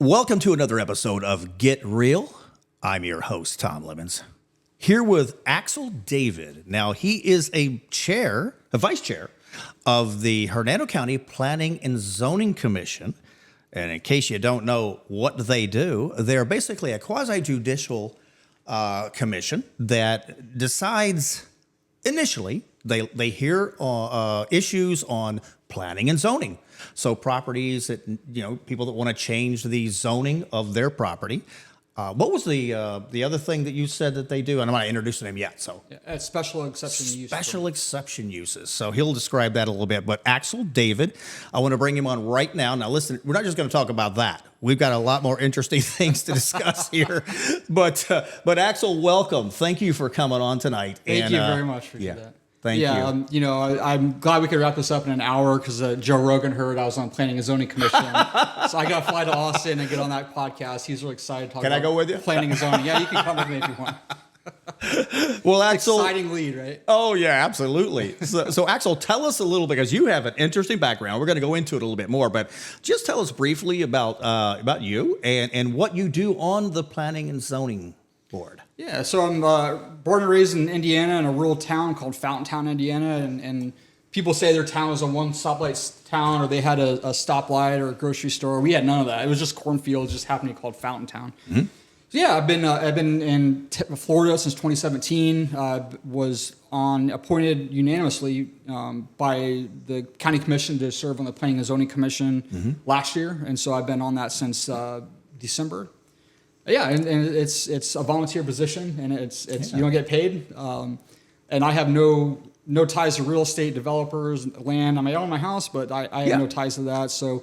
Welcome to another episode of Get Real. I'm your host, Tom Lemons, here with Axel David. Now, he is a vice chair of the Hernando County Planning and Zoning Commission. And in case you don't know what they do, they're basically a quasi-judicial commission that decides initially, they hear issues on planning and zoning. So properties that, people that want to change the zoning of their property. What was the other thing that you said that they do? And I'm not introducing him yet. So it's special exception uses. Special exception uses. So he'll describe that a little bit. But Axel David, I want to bring him on right now. Now listen, we're not just going to talk about that. We've got a lot more interesting things to discuss here. But Axel, welcome. Thank you for coming on tonight. Thank you very much for that. Thank you. I'm glad we could wrap this up in an hour because Joe Rogan heard I was on Planning and Zoning Commission. So I got to fly to Austin and get on that podcast. He's really excited to talk about I go with you? Planning and Zoning. Yeah, you can come with me if you want. Well, Axel. Exciting lead, right? Oh, yeah, absolutely. So Axel, tell us a little bit, because you have an interesting background. We're going to go into it a little bit more, but just tell us briefly about you and what you do on the Planning and Zoning Board. Yeah, so I'm born and raised in Indiana in a rural town called Fountaintown, Indiana, and people say their town was a one stoplight town, or they had a stoplight or a grocery store. We had none of that. It was just cornfields, just happening to be called Fountaintown. Mm-hmm. So yeah, I've been in Florida since 2017. Was appointed unanimously by the county commission to serve on the Planning and Zoning Commission last year, and so I've been on that since December. Yeah, and it's a volunteer position, and you don't get paid, and I have no ties to real estate developers, land. I own my house, but I have no ties to that. So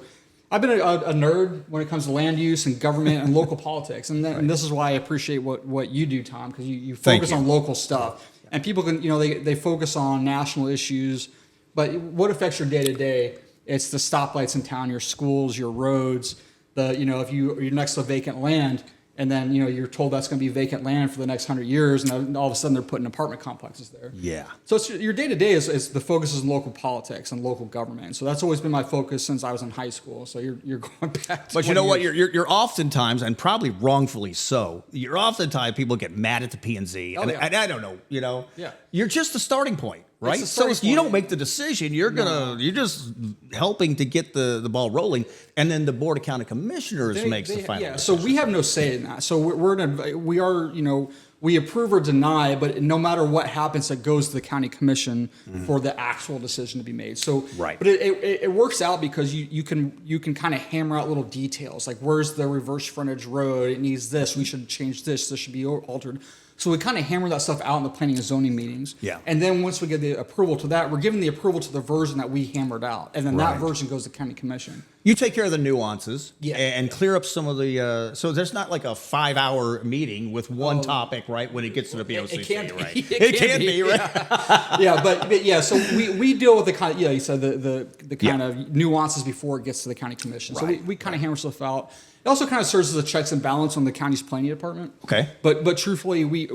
I've been a nerd when it comes to land use and government and local politics, and this is why I appreciate what you do, Tom, because you focus on local stuff, and people can they focus on national issues, but what affects your day to day? It's the stoplights in town, your schools, your roads. If you're next to vacant land. And then, you're told that's going to be vacant land for the next 100 years, and all of a sudden they're putting apartment complexes there. Yeah. So it's, your day-to-day is the focus is in local politics and local government. So that's always been my focus since I was in high school. So you're going back to But you know what? You're oftentimes, and probably wrongfully so, people get mad at the P&Z. And I don't know, Yeah. You're just the starting point. Right, so you don't make the decision. You're just helping to get the ball rolling, and then the Board of County Commissioners makes the final. Yeah, so we have no say in that. So we approve or deny, but no matter what happens, it goes to the county commission for the actual decision to be made. So, right. But it works out because you can kind of hammer out little details, like where's the reverse frontage road? It needs this. We should change this. This should be altered. So we kind of hammer that stuff out in the planning and zoning meetings. Yeah. And then once we get the approval to that, we're giving the approval to the version that we hammered out. And then that version goes to county commission. You take care of the nuances and clear up some of the, so there's not like a 5-hour meeting with one topic, right, when it gets to the BOCC, it can't, right? It can be, right? Yeah, but so we deal with the kind of, you said the kind of nuances before it gets to the county commission. So we kind of hammer stuff out. It also kind of serves as a checks and balance on the county's planning department. Okay. But truthfully, we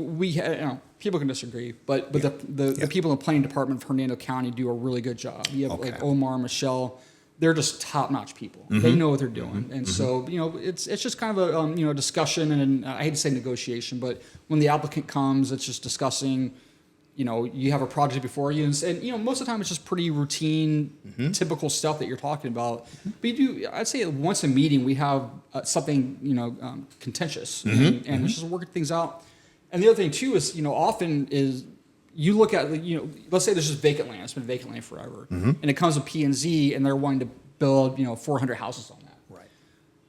people can disagree, but the people in the planning department of Hernando County do a really good job. You have like Omar, Michelle, they're just top-notch people. Mm-hmm. They know what they're doing, and so it's just kind of a discussion, and I hate to say negotiation, but when the applicant comes, it's just discussing. You have a project before you, and most of the time it's just pretty routine, typical stuff that you're talking about. But I'd say once a meeting we have something contentious, and it's just working things out. And the other thing too is often is you look at let's say there's just vacant land. It's been vacant land forever, and it comes to P&Z and they're wanting to build 400 houses on that. Right.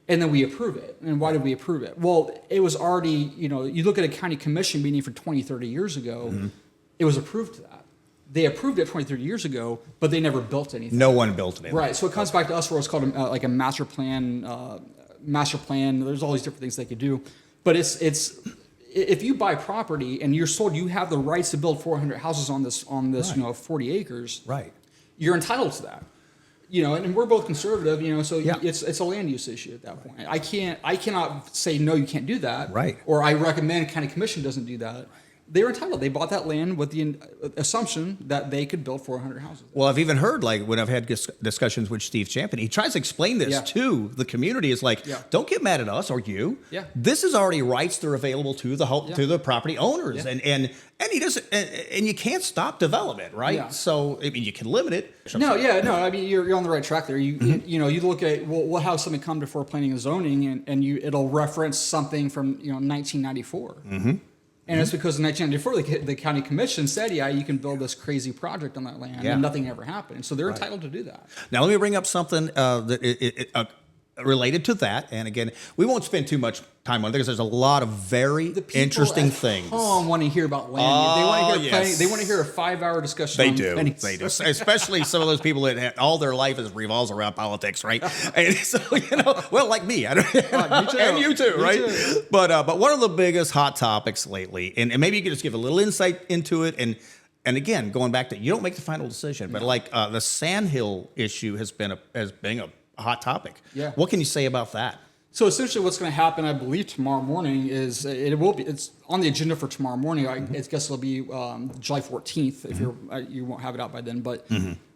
And then we approve it. And why did we approve it? Well, it was already you look at a county commission meeting for 20, 30 years ago. It was approved to that. They approved it 20, 30 years ago, but they never built anything. No one built anything. Right. So it comes back to us where it's called like a master plan. There's all these different things they could do. But it's if you buy property and you're sold, you have the rights to build 400 houses on this 40 acres. Right. You're entitled to that. And we're both conservative, so it's a land use issue at that point. I cannot say no, you can't do that. Right. Or I recommend county commission doesn't do that. They were entitled. They bought that land with the assumption that they could build 400 houses. Well, I've even heard, like, when I've had discussions with Steve Champion, he tries to explain this to the community. It's like, don't get mad at us or you. Yeah. This is already rights that are available to the to the property owners, and he doesn't, and you can't stop development, right? Yeah. So I mean, you can limit it. No. I mean, you're on the right track there. You look at we'll have something come before planning and zoning, and it'll reference something from 1994. And it's because in 1994, the county commission said, you can build this crazy project on that land, and nothing ever happened. So they're entitled to do that. Now, let me bring up something that related to that. And again, we won't spend too much time on it because there's a lot of very interesting things. Oh, want to hear about land. They want to hear planning. They want to hear a 5-hour discussion. They do. They do. Especially some of those people that all their life revolves around politics, right? And so well, like me, me too. And you too, right? Too. But one of the biggest hot topics lately, and maybe you could just give a little insight into it, and again, going back to you don't make the final decision, but like the Sandhill issue has been a hot topic. Yeah. What can you say about that? So essentially what's going to happen, I believe, tomorrow morning is it's on the agenda for tomorrow morning. I guess it'll be July 14th if you won't have it out by then. But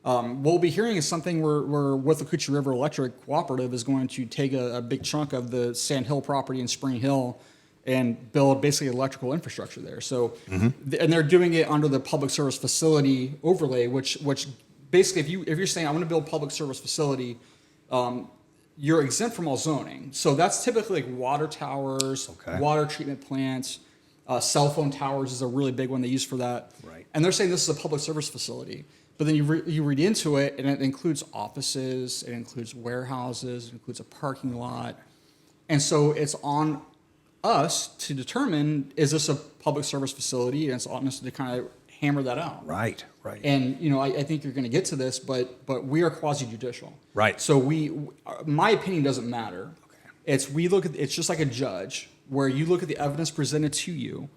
what we'll be hearing is something where Withlacoochee River Electric Cooperative is going to take a big chunk of the Sand Hill property in Spring Hill and build basically electrical infrastructure there. So, and they're doing it under the public service facility overlay, which basically if you're saying I want to build a public service facility, you're exempt from all zoning. So that's typically like water towers, water treatment plants, cell phone towers is a really big one they use for that. Right. And they're saying this is a public service facility. But then you read into it, and it includes offices, it includes warehouses, it includes a parking lot. And so it's on us to determine, is this a public service facility? And it's on us to kind of hammer that out. Right. And I think you're going to get to this, but we are quasi-judicial. Right. So my opinion doesn't matter. Okay. It's just like a judge where you look at the evidence presented to you,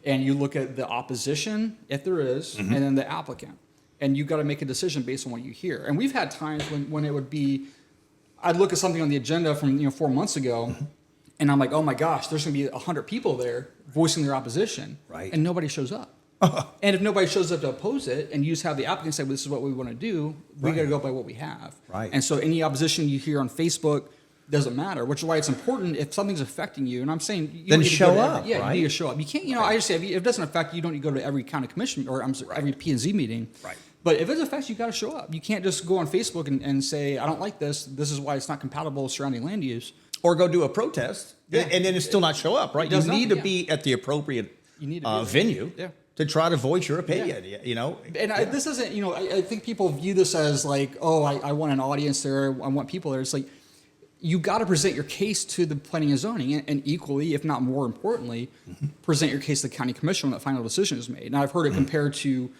and you look at the opposition, if there is, and then the applicant, and you got to make a decision based on what you hear. And we've had times when it would be, I'd look at something on the agenda from 4 months ago, and I'm like, oh my gosh, there's going to be 100 people there voicing their opposition, and nobody shows up. And if nobody shows up to oppose it, and you just have the applicant say, well, this is what we want to do, we got to go by what we have. Right. And so any opposition you hear on Facebook doesn't matter, which is why it's important if something's affecting you. And I'm saying you then need to show go up. You need to show up. You can't, I just say, if it doesn't affect you, you don't need to go to every county commission or every P&Z meeting. Right. But if it affects you, got to show up. You can't just go on Facebook and say, I don't like this. This is why it's not compatible with surrounding land use. Or go do a protest, and then still not show up, right? You need to be at the appropriate venue. Yeah. To try to voice your opinion, And this isn't, I think people view this as like, oh, I want an audience there, I want people there. It's like, you got to present your case to the planning and zoning, and equally, if not more importantly, present your case to the county commission when that final decision is made. Now, I've heard it compared to,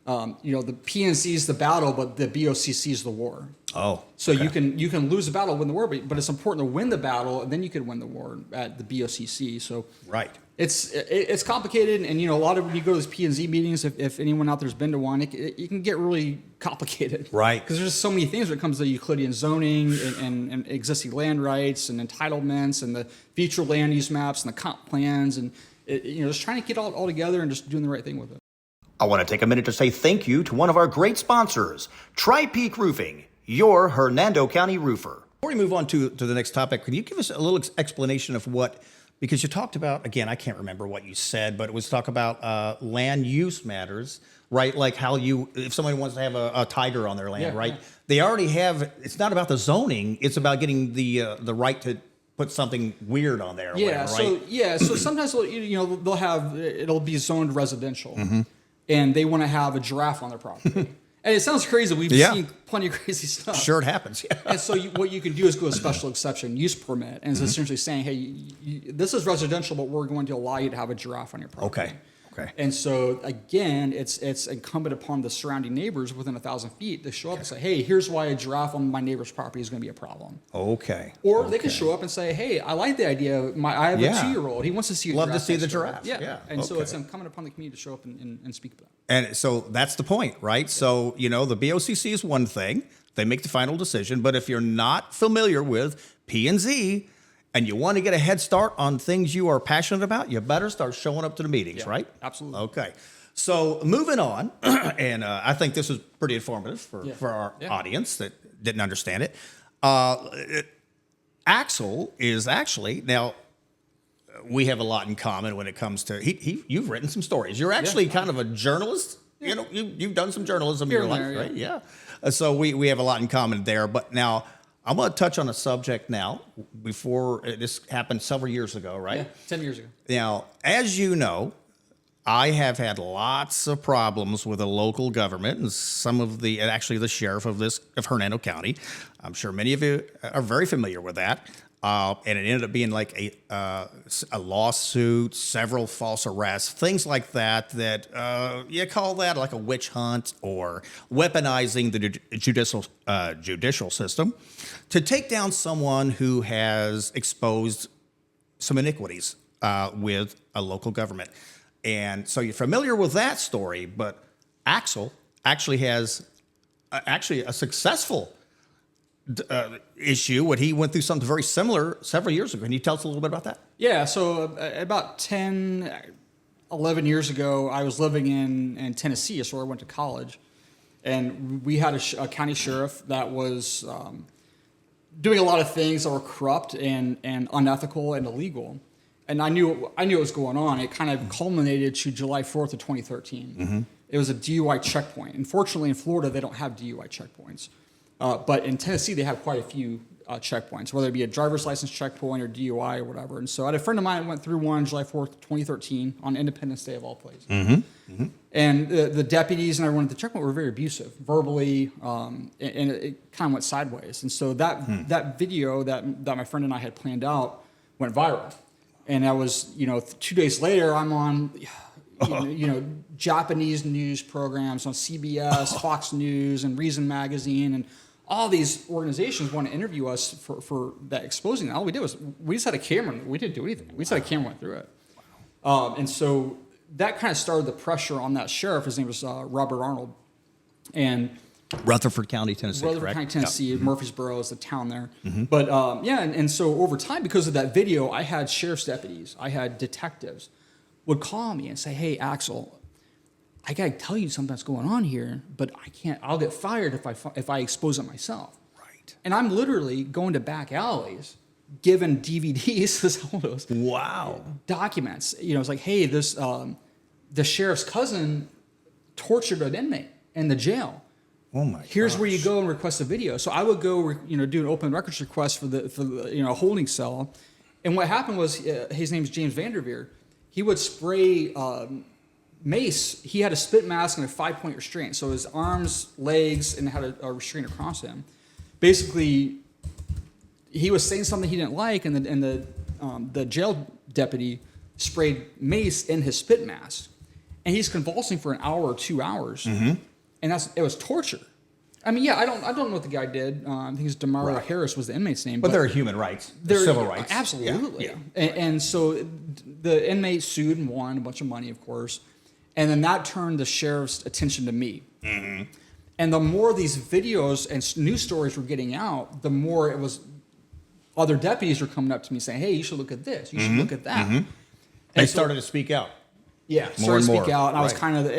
the PNC is the battle, but the BOCC is the war. Oh, so you can lose the battle, win the war, but it's important to win the battle, and then you can win the war at the BOCC. So it's complicated, and a lot of when you go to those P&Z meetings, if anyone out there's been to one, it can get really complicated, right? Because there's just so many things when it comes to Euclidean zoning and existing land rights and entitlements and the future land use maps and the comp plans, and just trying to get all together and just doing the right thing with it. I want to take a minute to say thank you to one of our great sponsors, Tri-Peak Roofing, your Hernando County roofer. Before we move on to the next topic, can you give us a little explanation of what, because you talked about, again, I can't remember what you said, but it was talk about land use matters, right? Like how if somebody wants to have a tiger on their land, right? Yeah. They already have, it's not about the zoning, it's about getting the right to put something weird on there. Or whatever, right? So sometimes they'll have, it'll be zoned residential. And they want to have a giraffe on their property. And it sounds crazy. We've seen plenty of crazy stuff. Sure, it happens. Yeah. And so what you can do is go a special exception use permit, and it's essentially saying, hey, this is residential, but we're going to allow you to have a giraffe on your property. Okay. And so again, it's incumbent upon the surrounding neighbors within 1,000 feet to show up and say, hey, here's why a giraffe on my neighbor's property is going to be a problem. Okay. Or they can show up and say, hey, I like the idea. I have a 2-year-old. He wants to see a giraffe. Love to see the giraffe. Yeah. And so it's incumbent upon the community to show up and speak about that. And so that's the point, right? Yeah. So, the BOCC is one thing. They make the final decision. But if you're not familiar with P&Z, and you want to get a head start on things you are passionate about, you better start showing up to the meetings, Yeah, right? absolutely. Okay. So moving on, and I think this is pretty informative for our audience that didn't understand it. Axel is actually, now, we have a lot in common when it comes to, you've written some stories. You're actually kind of a journalist. You know, you've done some journalism in your life, right? Yeah. So we have a lot in common there. But now I'm going to touch on a subject now. Before this happened several years ago, right? Yeah, 10 years ago. Now, as you know, I have had lots of problems with the local government and some of actually the sheriff of Hernando County. I'm sure many of you are very familiar with that. And it ended up being like a lawsuit, several false arrests, things like that, you call that like a witch hunt or weaponizing the judicial system to take down someone who has exposed some iniquities with a local government. And so you're familiar with that story, but Axel actually has a successful issue when he went through something very similar several years ago. Can you tell us a little bit about that? Yeah, so about 10, 11 years ago, I was living in Tennessee, that's where I went to college. And we had a county sheriff that was doing a lot of things that were corrupt and unethical and illegal. And I knew what was going on. It kind of culminated to July 4th of 2013. Mm-hmm. It was a DUI checkpoint. Unfortunately, in Florida, they don't have DUI checkpoints. But in Tennessee, they have quite a few checkpoints, whether it be a driver's license checkpoint or DUI or whatever. And so I had a friend of mine that went through one July 4th, 2013, on Independence Day of all places. Mm-hmm. Mm-hmm. And the deputies and everyone at the checkpoint were very abusive, verbally, and it kind of went sideways. And so that video that my friend and I had planned out went viral. And I was, 2 days later, I'm on, Japanese news programs on CBS, Fox News, and Reason Magazine, and all these organizations want to interview us for that exposing that. All we did was we just had a camera. We didn't do anything. We just had a camera went through it. And so that kind of started the pressure on that sheriff. His name was Robert Arnold. And Rutherford County, Tennessee, Rutherford County, Tennessee. Yep. Murfreesboro is the town there. Mm-hmm. But and so over time, because of that video, I had sheriff's deputies, I had detectives would call me and say, "Hey, Axel, I got to tell you something that's going on here, but I can't. I'll get fired if I expose it myself." Right. And I'm literally going to back alleys, giving DVDs, all those documents. It's like, "Hey, this the sheriff's cousin tortured an inmate in the jail. Oh my! Here's where you go and request a video." So I would go, do an open records request for the holding cell. And what happened was, his name's James Vanderveer. He would spray mace. He had a spit mask and a 5-point restraint. So his arms, legs, and had a restraint across him. Basically, he was saying something he didn't like, and the jail deputy sprayed mace in his spit mask, and he's convulsing for an hour or 2 hours. Mm-hmm. And it was torture. I mean, I don't know what the guy did. I think it's Demario Harris was the inmate's name. But they're human rights. They're civil rights. Absolutely. Yeah. And so the inmate sued and won a bunch of money, of course. And then that turned the sheriff's attention to me. Mm-hmm. And the more these videos and news stories were getting out, the more it was other deputies were coming up to me saying, "Hey, you should look at this. You should look at that." Mm-hmm. They started to speak out. Yeah, started to speak out, and I was kind of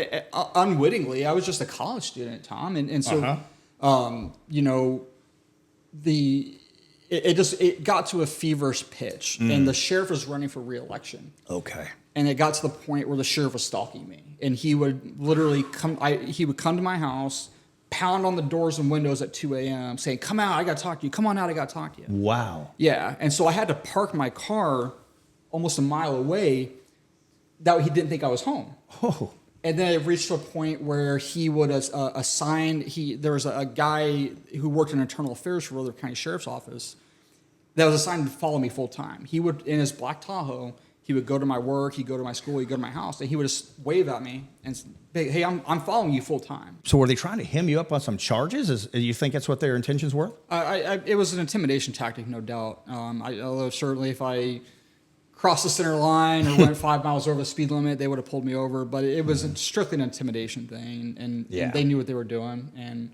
unwittingly. I was just a college student, Tom, and so it got to a feverish pitch, and the sheriff was running for re-election. Okay, and it got to the point where the sheriff was stalking me, and he would literally come. He would come to my house, pound on the doors and windows at 2 a.m., saying, "Come out, I got to talk to you. Come on out, I got to talk to you." Wow. Yeah, and so I had to park my car almost a mile away. That he didn't think I was home. Oh. And then it reached to a point where he would assign, there was a guy who worked in internal affairs for Rutherford County Sheriff's Office that was assigned to follow me full time. He would, in his black Tahoe, he would go to my work, he'd go to my school, he'd go to my house, and he would just wave at me and say, "Hey, I'm following you full time." So were they trying to hem you up on some charges? You think that's what their intentions were? It was an intimidation tactic, no doubt. Although certainly if I crossed the center line or went 5 miles over the speed limit, they would have pulled me over. But it was strictly an intimidation thing, and they knew what they were doing. And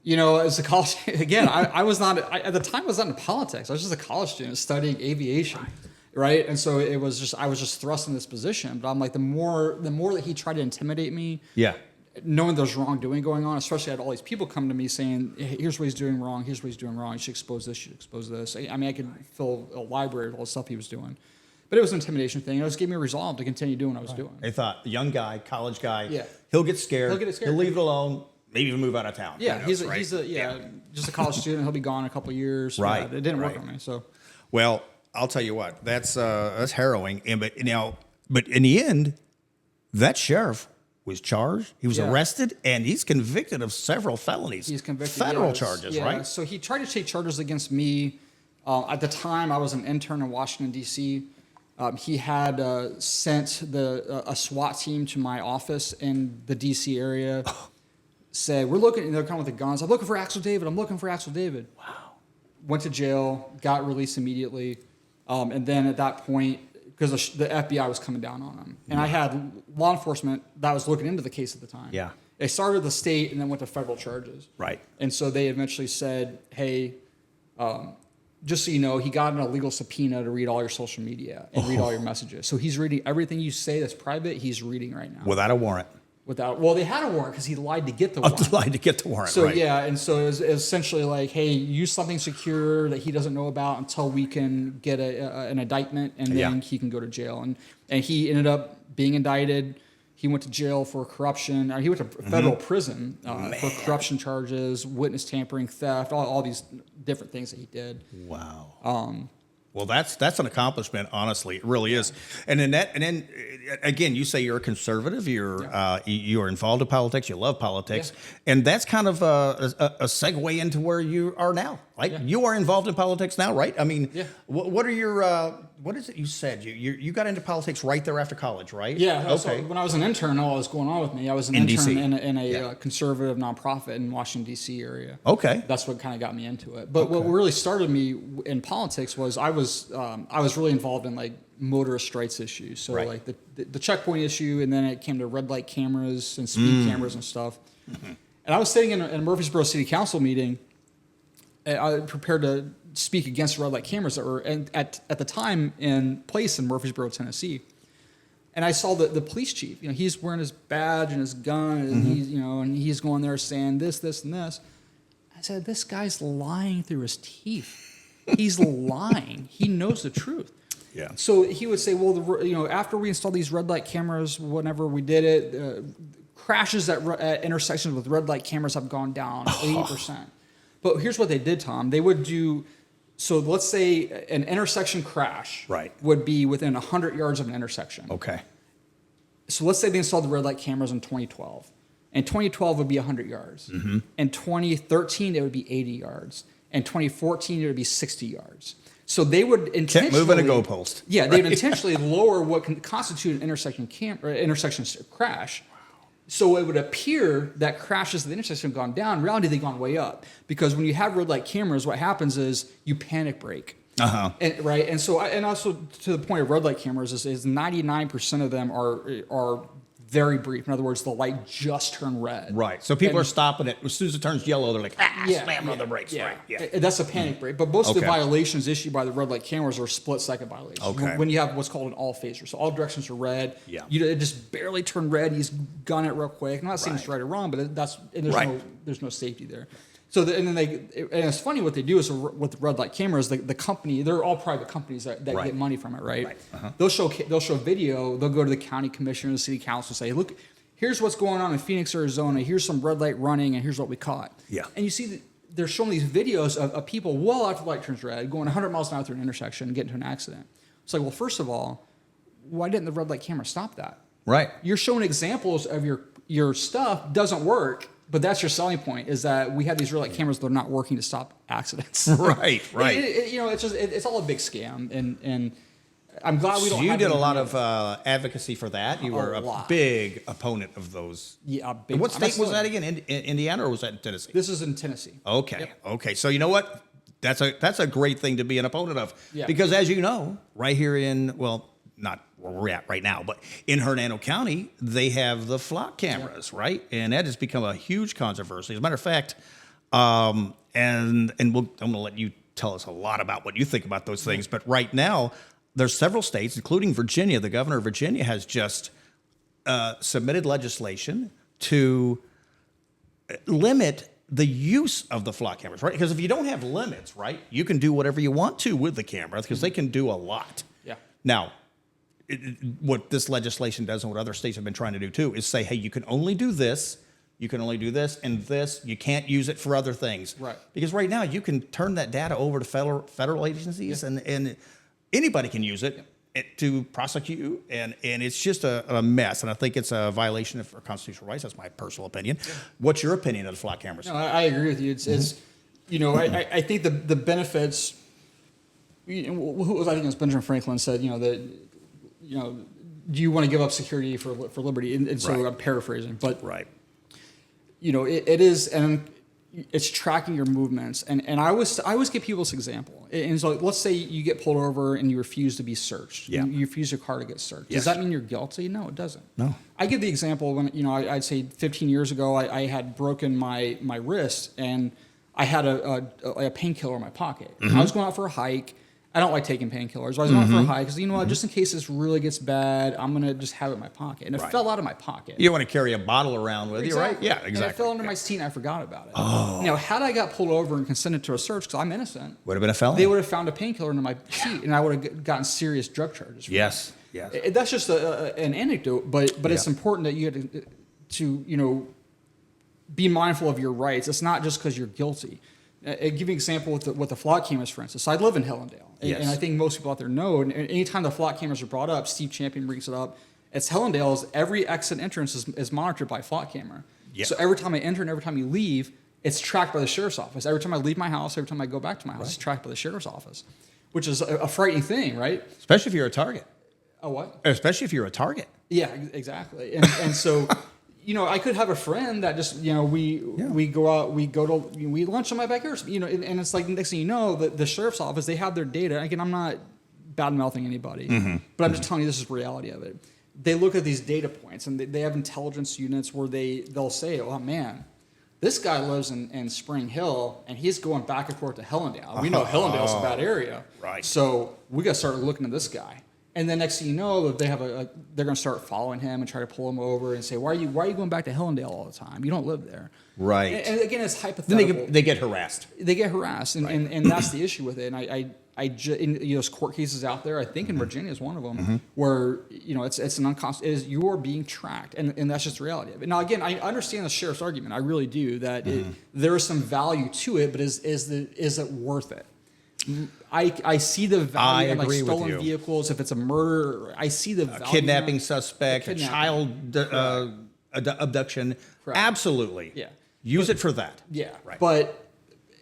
You know, as a college, again, I was not, at the time I was not in politics. I was just a college student studying aviation. Right. And so it was just, I was just thrust in this position. But I'm like, the more that he tried to intimidate me, knowing there's wrongdoing going on, especially I had all these people come to me saying, hey, here's what he's doing wrong. Here's what he's doing wrong. You should expose this. You should expose this. I mean, I could fill a library of all the stuff he was doing. But it was an intimidation thing. It just gave me a resolve to continue doing what I was doing. They thought, young guy, college guy, Yeah. he'll get scared. He'll get scared. He'll leave it alone. Maybe even move out of town. Yeah, Who knows, he's just a college student. He'll be gone in a couple of years. Right. Yeah, it didn't work on me. So, well, I'll tell you what, that's harrowing. But in the end, that sheriff was charged. He was arrested, and he's convicted of several felonies. He's convicted. Federal charges, right? So he tried to take charges against me. At the time, I was an intern in Washington, D.C. He had sent a SWAT team to my office in the D.C. area. Said, we're looking, and they're coming with the guns. I'm looking for Axel David. I'm looking for Axel David. Wow. Went to jail, got released immediately. And then at that point, because the FBI was coming down on him. And I had law enforcement that was looking into the case at the time. Yeah. They started with the state and then went to federal charges. Right. And so they eventually said, hey, just so you know, he got an illegal subpoena to read all your social media and read all your messages. So he's reading everything you say that's private, he's reading right now. Without a warrant. Well, they had a warrant because he lied to get the warrant. Lied to get the warrant, So right. yeah, and so it was essentially like, hey, use something secure that he doesn't know about until we can get an indictment, and then he can go to jail. And he ended up being indicted. He went to jail for corruption. He went to federal prison for corruption charges, witness tampering, theft, all these different things that he did. Wow. Well, that's an accomplishment, honestly. It really is. And then again, you say you're a conservative. You're involved in politics. You love politics, and that's kind of a segue into where you are now. Like you are involved in politics now, right? I mean, what are your what is it you said? You got into politics right there after college, right? Yeah. Okay. So when I was an intern, all that was going on with me. I was an In intern DC. in a conservative nonprofit in Washington D.C. area. Okay. That's what kind of got me into it. But what really started me in politics was I was really involved in like motorist rights issues. So like the checkpoint issue, and then it came to red light cameras and speed cameras and stuff. And I was sitting in a Murfreesboro City Council meeting. And I prepared to speak against red light cameras that were at the time in place in Murfreesboro, Tennessee. And I saw the police chief. You know, he's wearing his badge and his gun, and he's going there saying this, and this. I said, this guy's lying through his teeth. He's lying. He knows the truth. Yeah. So he would say, well, after we installed these red light cameras, whenever we did it, crashes at intersections with red light cameras have gone down 80%. But here's what they did, Tom. They would do, so let's say an intersection crash would be within 100 yards of an intersection. Okay. So let's say they installed the red light cameras in 2012. And 2012 would be 100 yards. In 2013, it would be 80 yards. In 2014, it would be 60 yards. So they would intentionally... Kept moving a goalpost. Yeah, they would intentionally lower what can constitute an intersection crash. So it would appear that crashes at the intersection have gone down. In reality, they've gone way up. Because when you have red light cameras, what happens is you panic brake. And so, and also to the point of red light cameras is 99% of them are very brief. In other words, the light just turned red. Right. So people are stopping it. As soon as it turns yellow, they're like, slam on the brakes. Yeah. Right. Yeah. That's a panic brake. But most of the violations issued by the red light cameras are split-second violations. Okay. When you have what's called an all-phaser. So all directions are red. Yeah. It just barely turned red. He's gun it real quick. I'm not saying it's right or wrong, but there's no safety there. So and it's funny what they do is with the red light cameras, the company, they're all private companies that get money from it, right? They'll show video. They'll go to the county commissioner, the city council, say, look, here's what's going on in Phoenix, Arizona. Here's some red light running, and here's what we caught. Yeah. And you see they're showing these videos of people well after the light turns red, going 100 miles an hour through an intersection and getting into an accident. It's like, well, first of all, why didn't the red light camera stop that? Right. You're showing examples of your stuff doesn't work. But that's your selling point, is that we have these red light cameras that are not working to stop accidents. Right. It's all a big scam, and I'm glad we don't. So you have did a lot of advocacy for that. You were a big opponent of those. Yeah, big. And what state was that again? Indiana, or was that in Tennessee? This is in Tennessee. Okay. Yep. Okay. So you know what? That's a great thing to be an opponent of. Yeah. Because as you know, right here not where we're at right now, but in Hernando County, they have the flock cameras, right? And that has become a huge controversy. As a matter of fact, And I'm going to let you tell us a lot about what you think about those things. But right now, there's several states, including Virginia. The governor of Virginia has just submitted legislation to limit the use of the flock cameras, right? Because if you don't have limits, right, you can do whatever you want to with the camera because they can do a lot. Yeah. Now, what this legislation does and what other states have been trying to do too is say, hey, you can only do this, you can only do this and this, you can't use it for other things. Right. Because right now you can turn that data over to federal agencies and anybody can use it to prosecute you, and it's just a mess. And I think it's a violation of our constitutional rights. That's my personal opinion. Yeah. What's your opinion of the flock cameras? No, I agree with you. It's you know, I think the benefits. I think it was Benjamin Franklin said, that do you want to give up security for liberty? And so right. I'm paraphrasing, but right. It is, and it's tracking your movements. And I always give people this example. And so let's say you get pulled over and you refuse to be searched. Yeah. You refuse your car to get searched. Yes. Does that mean you're guilty? No, it doesn't. No. I give the example when, I'd say 15 years ago, I had broken my wrist and I had a painkiller in my pocket. Mm-hmm. I was going out for a hike. I don't like taking painkillers. I was going out for a hike because, just in case this really gets bad, I'm going to just have it in my pocket. And it fell out of my pocket. You don't want to carry a bottle around with you, right? Yeah, exactly. And it fell under my seat and I forgot about it. Oh. Had I got pulled over and consented to a search, because I'm innocent, would have been a felony. They would have found a painkiller under my seat and I would have gotten serious drug charges. Yes. That's just an anecdote, but it's important that you had to be mindful of your rights. It's not just because you're guilty. I'll give you an example with the flock cameras, for instance. So I live in Hellendale, and I think most people out there know. And anytime the flock cameras are brought up, Steve Champion brings it up. It's Hellendale's every exit entrance is monitored by flock camera. Yeah. So every time I enter and every time you leave, it's tracked by the sheriff's office. Every time I leave my house, every time I go back to my house, it's tracked by the sheriff's office, which is a frightening thing, right? Especially if you're a target. A what? Especially if you're a target. Yeah, exactly. And so. I could have a friend that just, we go out, we lunch in my backyard, and it's like next thing you know, the sheriff's office, they have their data. Again, I'm not bad mouthing anybody, but I'm just telling you this is the reality of it. They look at these data points and they have intelligence units where they'll say, oh man, this guy lives in Spring Hill and he's going back and forth to Hellendale. We know Hellendale's a bad area. Right. So we got to start looking at this guy. And then next thing you know, they have they're going to start following him and try to pull him over and say, why are you going back to Hellendale all the time? You don't live there. Right. And again, it's hypothetical. Then they get harassed. They get harassed, and that's the issue with it. And there's court cases out there. I think in Virginia is one of them where it's an unconstitutional. You are being tracked, and that's just the reality of it. Now, again, I understand the sheriff's argument. I really do that there is some value to it, but is it worth it? I see the value in stolen vehicles. If it's a murder, I see the value. Kidnapping suspect, a child abduction. Correct. Absolutely. Yeah. Use it for that. Yeah. Right. But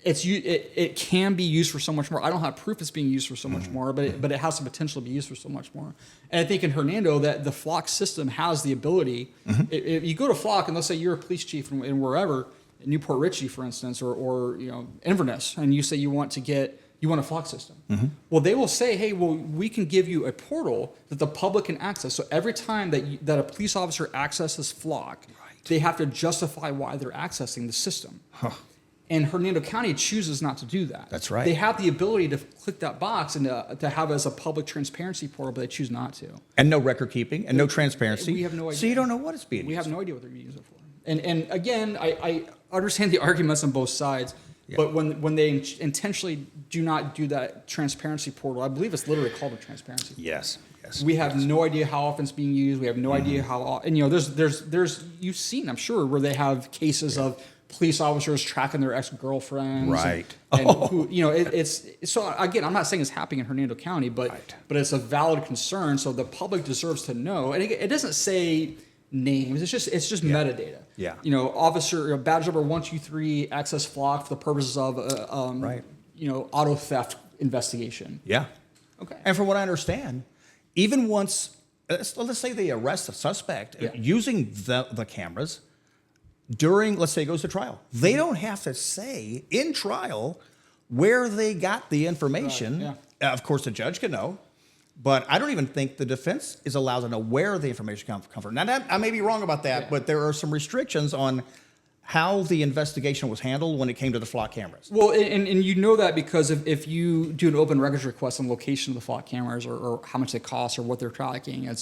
it can be used for so much more. I don't have proof it's being used for so much more, but it has the potential to be used for so much more. And I think in Hernando that the flock system has the ability. If you go to flock and let's say you're a police chief in wherever, in Newport Richey, for instance, or Inverness, and you say you want a flock system. Well, they will say, hey, we can give you a portal that the public can access. So every time that a police officer accesses flock, they have to justify why they're accessing the system. And Hernando County chooses not to do that. That's right. They have the ability to click that box and to have it as a public transparency portal, but they choose not to. And no record keeping and no transparency. We have no idea. So you don't know what it's being used We have no idea what they're using it for. And again, I understand the arguments on both sides. Yeah. But when they intentionally do not do that transparency portal, I believe it's literally called a transparency portal. Yes. We have no idea how often it's being used. We have no idea how, and there's you've seen, I'm sure, where they have cases of police officers tracking their ex-girlfriends. Right. And who, it's so again, I'm not saying it's happening in Hernando County, but it's a valid concern. So the public deserves to know. And it doesn't say names. It's just metadata. Yeah. Officer badge number 123 access flock for the purposes of auto theft investigation. Yeah. Okay. And from what I understand, even once let's say they arrest a suspect using the cameras during, let's say it goes to trial, they don't have to say in trial where they got the information. Right. Yeah. Of course, the judge can know. But I don't even think the defense is allowed to know where the information comes from. Now, I may be wrong about that, but there are some restrictions on how the investigation was handled when it came to the flock cameras. Well, and you know that because if you do an open records request on location of the flock cameras or how much they cost or what they're tracking,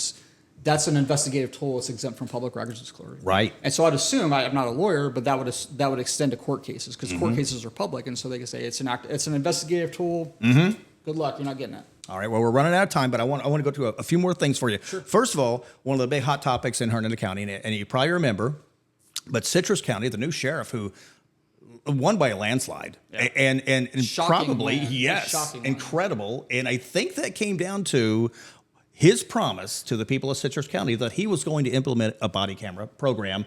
that's an investigative tool. It's exempt from public records disclosure. Right. And so I'd assume, I'm not a lawyer, but that would extend to court cases because court cases are public, and so they can say it's an investigative tool. Good luck, you're not getting it. All right. Well, we're running out of time, but I want to go to a few more things for you. Sure. First of all, one of the big hot topics in Hernando County, and you probably remember, but Citrus County, the new sheriff who won by a landslide, and probably win. yes, incredible. And I think that came down to his promise to the people of Citrus County that he was going to implement a body camera program,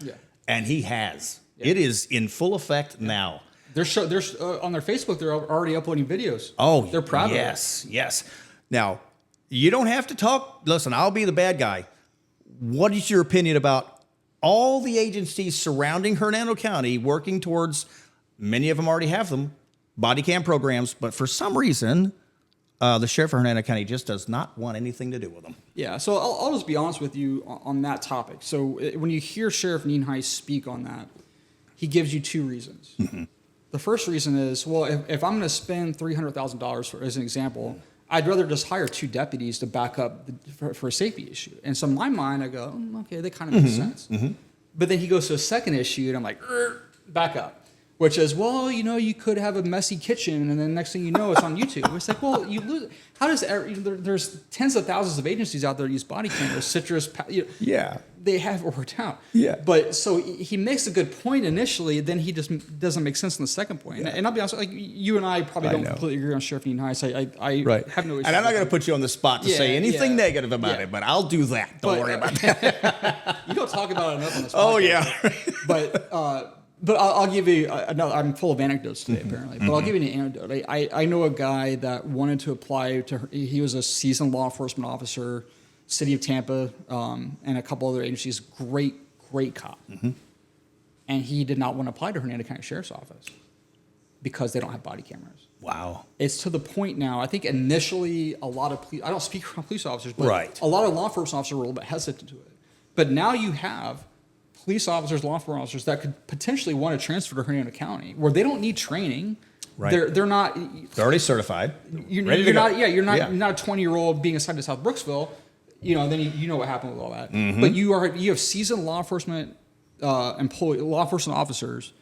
and he has. It is in full effect now. They're on their Facebook. They're already uploading videos. Oh, they're proud of it. Yes. Now, you don't have to talk. Listen, I'll be the bad guy. What is your opinion about all the agencies surrounding Hernando County working towards, many of them already have them, body cam programs, but for some reason, the sheriff of Hernando County just does not want anything to do with them. Yeah, so I'll just be honest with you on that topic. So when you hear Sheriff Nienhuis speak on that, he gives you two reasons. The first reason is, well, if I'm going to spend $300,000 as an example, I'd rather just hire 2 deputies to back up for a safety issue. And so in my mind, I go, okay, that kind of makes sense. But then he goes to a second issue, and I'm like, back up. Which is, well, you could have a messy kitchen, and then next thing you know, it's on YouTube. It's like, well, you lose. How does there's tens of thousands of agencies out there that use body cameras, Citrus, they have it worked out. Yeah. But so he makes a good point initially, then he just doesn't make sense in the second point. And I'll be honest, like you and I probably don't completely agree on Sheriff Nienhuis. I have no issue. And I'm not going to put you on the spot to say anything negative about it, but I'll do that. Don't worry about that. You don't talk about it enough on this podcast. Oh yeah. But I'll give you another. I'm full of anecdotes today, apparently. But I'll give you an anecdote. I know a guy that wanted to apply to. He was a seasoned law enforcement officer, city of Tampa, and a couple other agencies. Great cop. And he did not want to apply to Hernando County Sheriff's Office because they don't have body cameras. Wow. It's to the point now. I think initially a lot of I don't speak for police officers, but a lot of law enforcement officers were a little bit hesitant to it. But now you have police officers, law enforcement officers that could potentially want to transfer to Hernando County, where they don't need training. Right. They're not. They're already certified. You're not. Yeah, you're not. You're not a 20-year-old being assigned to South Brooksville. Then you know what happened with all that. But you have seasoned law enforcement law enforcement officers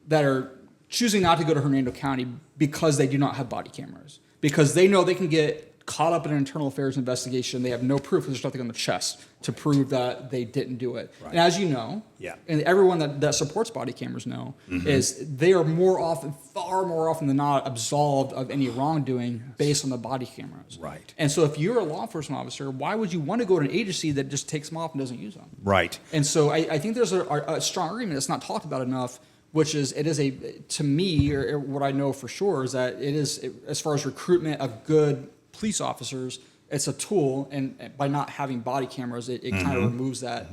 that are choosing not to go to Hernando County because they do not have body cameras, because they know they can get caught up in an internal affairs investigation. They have no proof. There's nothing on the chest to prove that they didn't do it. Right. And as you know, and everyone that supports body cameras know, is they are far more often than not, absolved of any wrongdoing based on the body cameras. Right. And so if you're a law enforcement officer, why would you want to go to an agency that just takes them off and doesn't use them? Right. And so I think there's a strong argument that's not talked about enough, which is to me, or what I know for sure, is that it is, as far as recruitment of good police officers, it's a tool, and by not having body cameras, it kind of removes that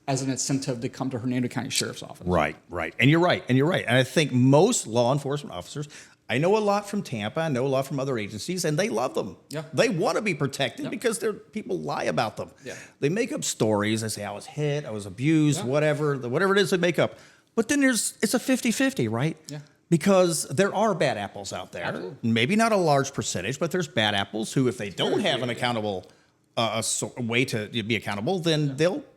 as an incentive to come to Hernando County Sheriff's Office. Right. And you're right. And I think most law enforcement officers, I know a lot from Tampa, I know a lot from other agencies, and they love them. Yeah. They want to be protected because people lie about them. Yeah. They make up stories. They say, I was hit, I was abused, whatever it is they make up. But then it's a 50-50, right? Yeah. Because there are bad apples out there. Absolutely. Maybe not a large percentage, but there's bad apples who, if they don't have an accountable way to be accountable, then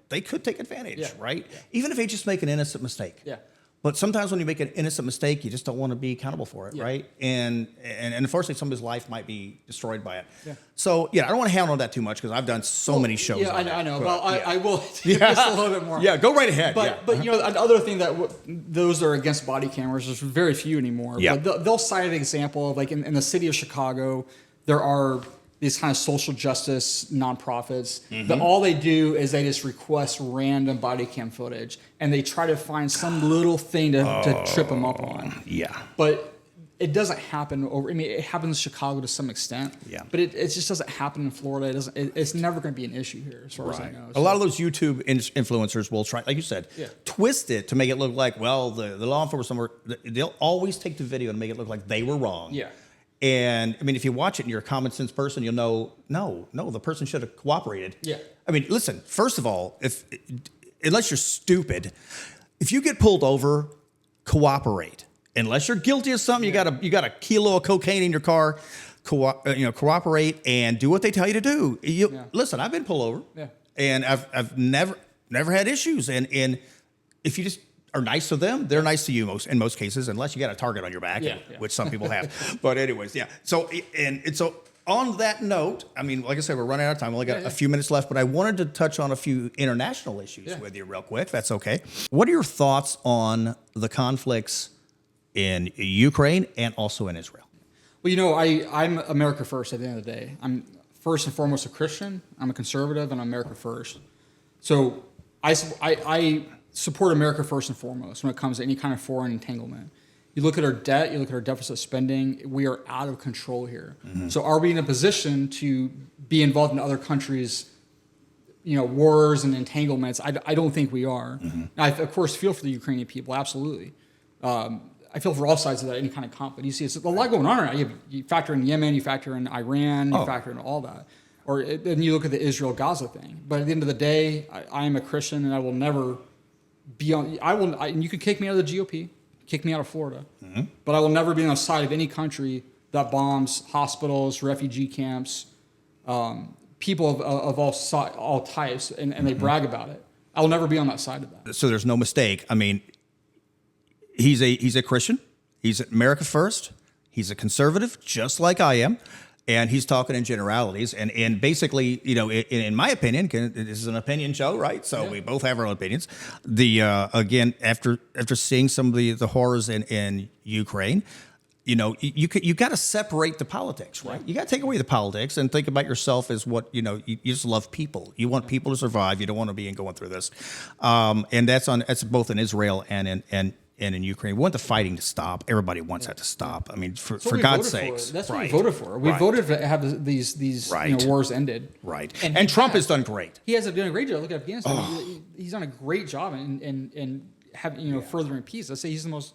they could take advantage, right? Yeah. Even if they just make an innocent mistake. Yeah. But sometimes when you make an innocent mistake, you just don't want to be accountable for it, right? And unfortunately, somebody's life might be destroyed by it. Yeah. So, I don't want to handle that too much because I've done so many shows. Yeah, I know. But I will just a little bit more. Yeah, go right ahead. But another thing that those that are against body cameras, there's very few anymore. Yeah. But they'll cite an example of, like, in the city of Chicago, there are these kind of social justice nonprofits that all they do is they just request random body cam footage, and they try to find some little thing to trip them up on. Yeah. But it doesn't happen it happens in Chicago to some extent. Yeah. But it just doesn't happen in Florida. It's never going to be an issue here, as far as I know. So. A lot of those YouTube influencers will try, like you said, twist it to make it look like, well, the law enforcement, they'll always take the video and make it look like they were wrong. Yeah. And I mean, if you watch it and you're a common sense person, you'll know, no, the person should have cooperated. Yeah. I mean, listen, first of all, unless you're stupid, if you get pulled over cooperate. Unless you're guilty of something, you got a kilo of cocaine in your car. Cooperate and do what they tell you to do. Listen, I've been pulled over, and I've never had issues. And if you just are nice to them, they're nice to you in most cases, unless you got a target on your back, which some people have. But anyways, So so on that note, I mean, like I said, we're running out of time. We only got a few minutes left, but I wanted to touch on a few international issues with you real quick, if that's okay. What are your thoughts on the conflicts in Ukraine and also in Israel? Well, I'm America first at the end of the day. I'm first and foremost a Christian. I'm a conservative, and I'm America first. So I support America first and foremost when it comes to any kind of foreign entanglement. You look at our debt, you look at our deficit spending, we are out of control here. Mm-hmm. So are we in a position to be involved in other countries' wars and entanglements? I don't think we are. Mm-hmm. I, of course, feel for the Ukrainian people, absolutely. I feel for all sides of that, any kind of conflict. You see, it's a lot going on right now. You factor in Yemen, you factor in Iran, you factor in all that. Then you look at the Israel-Gaza thing. But at the end of the day, I am a Christian, and I will never be on. And you could kick me out of the GOP, kick me out of Florida, but I will never be on the side of any country that bombs hospitals, refugee camps, people of all types, and they brag about it. I will never be on that side of that. So there's no mistake. I mean, he's a Christian. He's America first. He's a conservative, just like I am. And he's talking in generalities. And basically, in my opinion, this is an opinion show, right? So we both have our own opinions. Again, after seeing some of the horrors in Ukraine, you got to separate the politics, right? You got to take away the politics and think about yourself as what, you just love people. You want people to survive. You don't want to be going through this. And that's both in Israel and in Ukraine. We want the fighting to stop. Everybody wants that to stop. I mean, for God's sakes. That's what we voted for. We voted to have these wars ended. Right. And Trump has done great. He has done a great job. Look at Afghanistan. He's done a great job in having furthering peace. I say he's the most.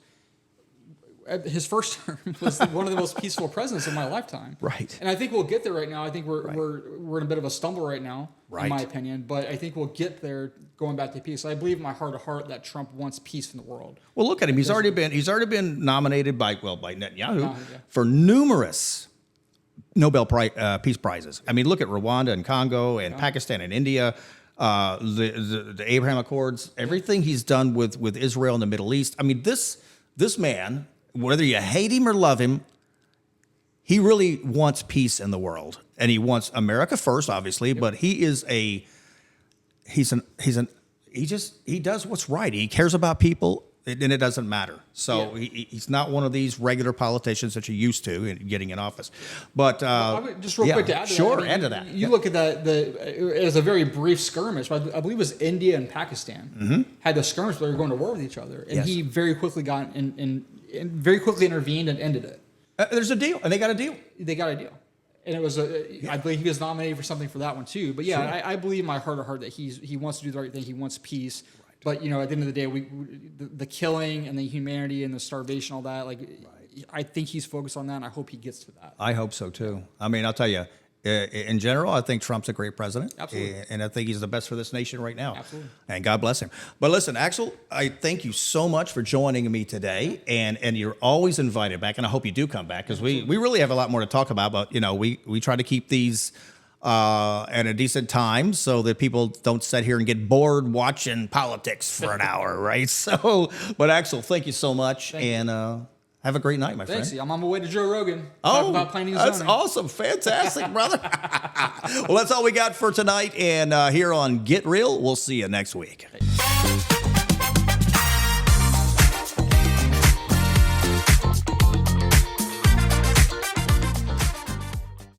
His first term was one of the most peaceful presidents of my lifetime. Right. And I think we'll get there right now. I think we're in a bit of a stumble right now, in my opinion. But I think we'll get there going back to peace. I believe in my heart of heart that Trump wants peace in the world. Well, look at him. He's already been nominated by Netanyahu for numerous Nobel Peace Prizes. I mean, look at Rwanda and Congo and Pakistan and India. The Abraham Accords, everything he's done with Israel and the Middle East. I mean, this man, whether you hate him or love him, he really wants peace in the world, and he wants America first, obviously. But he does what's right. He cares about people, and it doesn't matter. So he's not one of these regular politicians that you're used to in getting in office. But just real quick to add to that. Add to that. You look at it was a very brief skirmish. I believe it was India and Pakistan had a skirmish where they were going to war with each other, and he very quickly got and very quickly intervened and ended it. There's a deal, and they got a deal. They got a deal. And it was I believe he was nominated for something for that one too. But I believe in my heart of heart that he wants to do the right thing. He wants peace. But at the end of the day, the killing and the humanity and the starvation, all that. I think he's focused on that, and I hope he gets to that. I hope so too. I mean, I'll tell you, in general, I think Trump's a great president. Absolutely. And I think he's the best for this nation right now. Absolutely. And God bless him. But listen, Axel, I thank you so much for joining me today. And you're always invited back, and I hope you do come back, because we really have a lot more to talk about. But we try to keep these at a decent time so that people don't sit here and get bored watching politics for an hour, right? So, but Axel, thank you so much, and have a great night, my friend. Thanks. I'm on my way to Joe Rogan. Talk about planning and zoning. That's awesome. Fantastic, brother. Well, that's all we got for tonight. And here on Get Real, we'll see you next week.